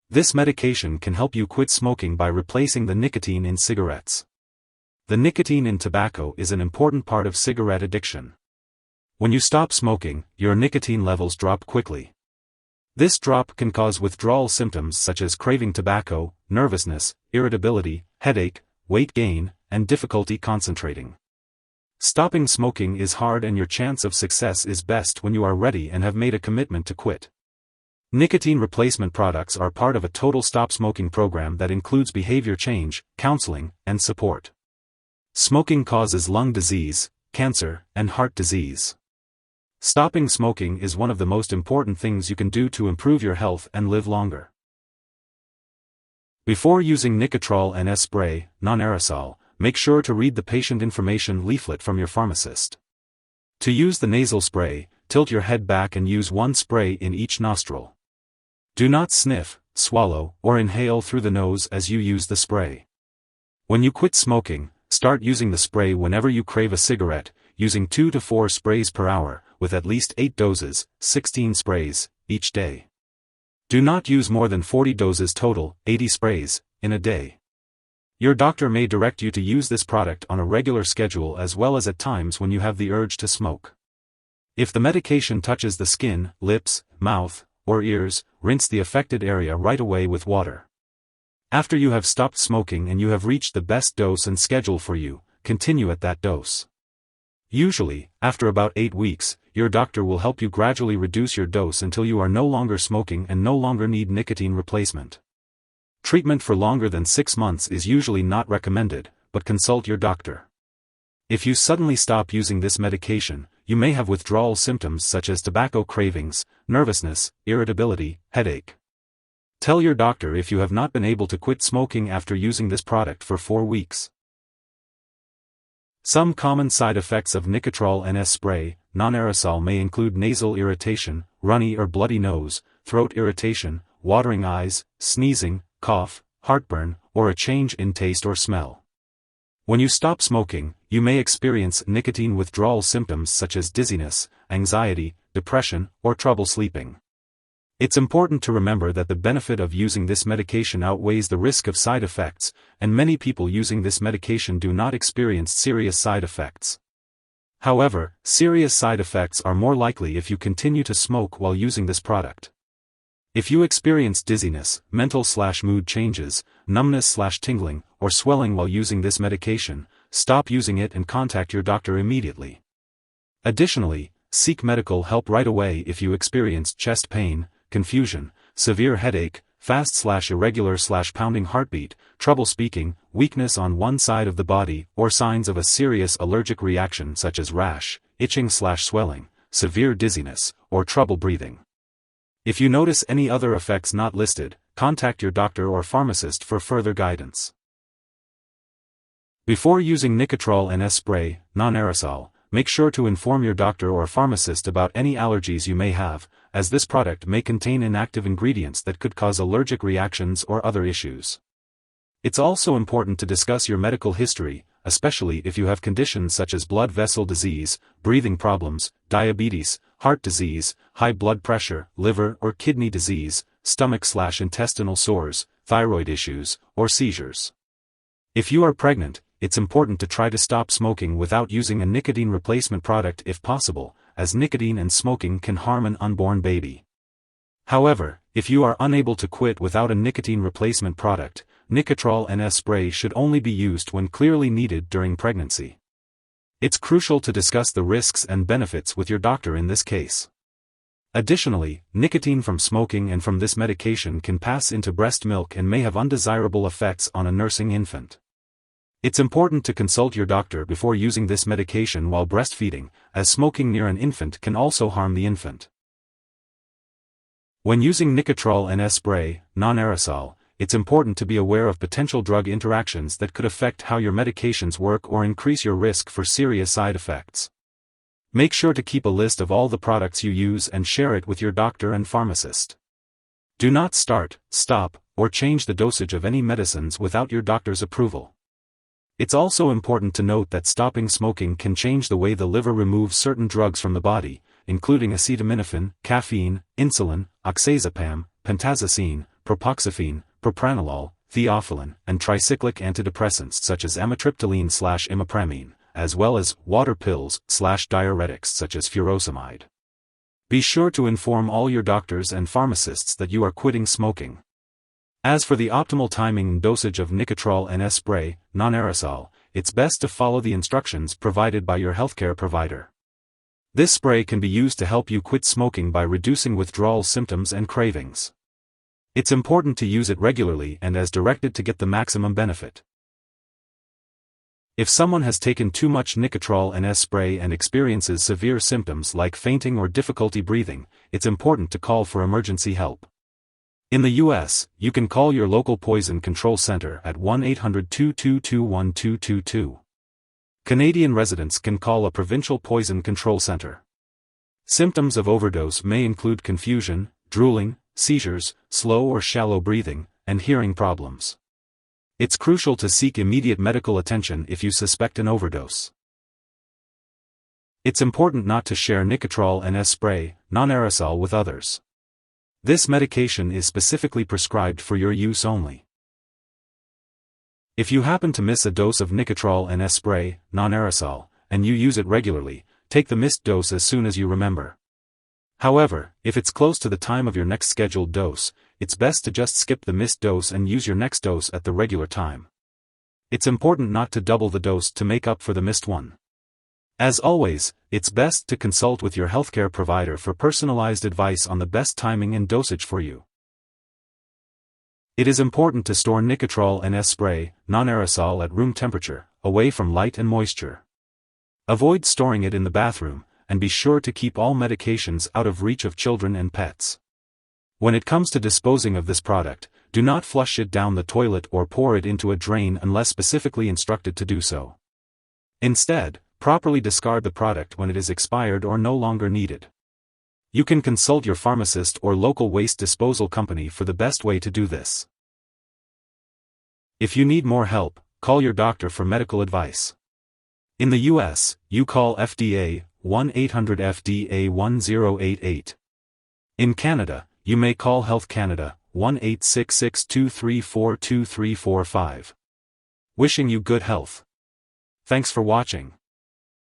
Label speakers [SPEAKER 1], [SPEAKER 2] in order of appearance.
[SPEAKER 1] This medication can help you quit smoking by replacing the nicotine in cigarettes. The nicotine in tobacco is an important part of cigarette addiction. When you stop smoking, your nicotine levels drop quickly. This drop can cause withdrawal symptoms such as craving tobacco, nervousness, irritability, headache, weight gain, and difficulty concentrating. Stopping smoking is hard, and your chance of success is best when you are ready and have made a commitment to quit. Nicotine replacement products are part of a total stop smoking program that includes behavior change, counseling, and support. Smoking causes lung disease, cancer, and heart disease. Stopping smoking is one of the most important things you can do to improve your health and live longer. Before using Nicotrol NS spray, non-aerosol, make sure to read the patient information leaflet from your pharmacist. To use the nasal spray, tilt your head back and use one spray in each nostril. Do not sniff, swallow, or inhale through the nose as you use the spray. When you quit smoking, start using the spray whenever you crave a cigarette, using 2 to 4 sprays per hour, with at least 8 doses, 16 sprays, each day. Do not use more than 40 doses total, 80 sprays, in a day. Your doctor may direct you to use this product on a regular schedule as well as at times when you have the urge to smoke. If the medication touches the skin, lips, mouth, or ears, rinse the affected area right away with water. After you have stopped smoking and you have reached the best dose and schedule for you, continue at that dose. Usually, after about 8 weeks, your doctor will help you gradually reduce your dose until you are no longer smoking and no longer need nicotine replacement. Treatment for longer than 6 months is usually not recommended, but consult your doctor. If you suddenly stop using this medication, you may have withdrawal symptoms such as tobacco cravings, nervousness, irritability, headache. Tell your doctor if you have not been able to quit smoking after using this product for 4 weeks. Some common side effects of Nicotrol NS spray, non-aerosol may include nasal irritation, runny or bloody nose, throat irritation, watering eyes, sneezing, cough, heartburn, or a change in taste or smell. When you stop smoking, you may experience nicotine withdrawal symptoms such as dizziness, anxiety, depression, or trouble sleeping. It's important to remember that the benefit of using this medication outweighs the risk of side effects, and many people using this medication do not experience serious side effects. However, serious side effects are more likely if you continue to smoke while using this product. If you experience dizziness, mental/mood changes, numbness/tingling, or swelling while using this medication, stop using it and contact your doctor immediately. Additionally, seek medical help right away if you experience chest pain, confusion, severe headache, fast/irregular/pounding heartbeat, trouble speaking, weakness on one side of the body, or signs of a serious allergic reaction such as rash, itching/swelling, severe dizziness, or trouble breathing. If you notice any other effects not listed, contact your doctor or pharmacist for further guidance. Before using Nicotrol NS spray, non-aerosol, make sure to inform your doctor or pharmacist about any allergies you may have, as this product may contain inactive ingredients that could cause allergic reactions or other issues. It's also important to discuss your medical history, especially if you have conditions such as blood vessel disease, breathing problems, diabetes, heart disease, high blood pressure, liver or kidney disease, stomach/intestinal sores, thyroid issues, or seizures. If you are pregnant, it's important to try to stop smoking without using a nicotine replacement product if possible, as nicotine and smoking can harm an unborn baby. However, if you are unable to quit without a nicotine replacement product, Nicotrol NS spray should only be used when clearly needed during pregnancy. It's crucial to discuss the risks and benefits with your doctor in this case. Additionally, nicotine from smoking and from this medication can pass into breast milk and may have undesirable effects on a nursing infant. It's important to consult your doctor before using this medication while breastfeeding, as smoking near an infant can also harm the infant. When using Nicotrol NS spray, non-aerosol, it's important to be aware of potential drug interactions that could affect how your medications work or increase your risk for serious side effects. Make sure to keep a list of all the products you use and share it with your doctor and pharmacist. Do not start, stop, or change the dosage of any medicines without your doctor's approval. It's also important to note that stopping smoking can change the way the liver removes certain drugs from the body, including acetaminophen, caffeine, insulin, oxazepam, pentazocine, propoxyphene, propranolol, theophylline, and tricyclic antidepressants such as amitriptyline/imipramine, as well as water pills/diuretics such as furosemide. Be sure to inform all your doctors and pharmacists that you are quitting smoking. As for the optimal timing and dosage of Nicotrol NS spray, non-aerosol, it's best to follow the instructions provided by your healthcare provider. This spray can be used to help you quit smoking by reducing withdrawal symptoms and cravings. It's important to use it regularly and as directed to get the maximum benefit. If someone has taken too much Nicotrol NS spray and experiences severe symptoms like fainting or difficulty breathing, it's important to call for emergency help. In the U.S., you can call your local poison control center at 1-800-222-1222. Canadian residents can call a provincial poison control center. Symptoms of overdose may include confusion, drooling, seizures, slow or shallow breathing, and hearing problems. It's crucial to seek immediate medical attention if you suspect an overdose. It's important not to share Nicotrol NS spray, non-aerosol with others. This medication is specifically prescribed for your use only. If you happen to miss a dose of Nicotrol NS spray, non-aerosol, and you use it regularly, take the missed dose as soon as you remember. However, if it's close to the time of your next scheduled dose, it's best to just skip the missed dose and use your next dose at the regular time. It's important not to double the dose to make up for the missed one. As always, it's best to consult with your healthcare provider for personalized advice on the best timing and dosage for you. It is important to store Nicotrol NS spray, non-aerosol at room temperature, away from light and moisture. Avoid storing it in the bathroom, and be sure to keep all medications out of reach of children and pets. When it comes to disposing of this product, do not flush it down the toilet or pour it into a drain unless specifically instructed to do so. Instead, properly discard the product when it is expired or no longer needed. You can consult your pharmacist or local waste disposal company for the best way to do this. If you need more help, call your doctor for medical advice. In the U.S., you call FDA 1-800-FDA-1088. In Canada, you may call Health Canada 1-866-234-2345. Wishing you good health. Thanks for watching.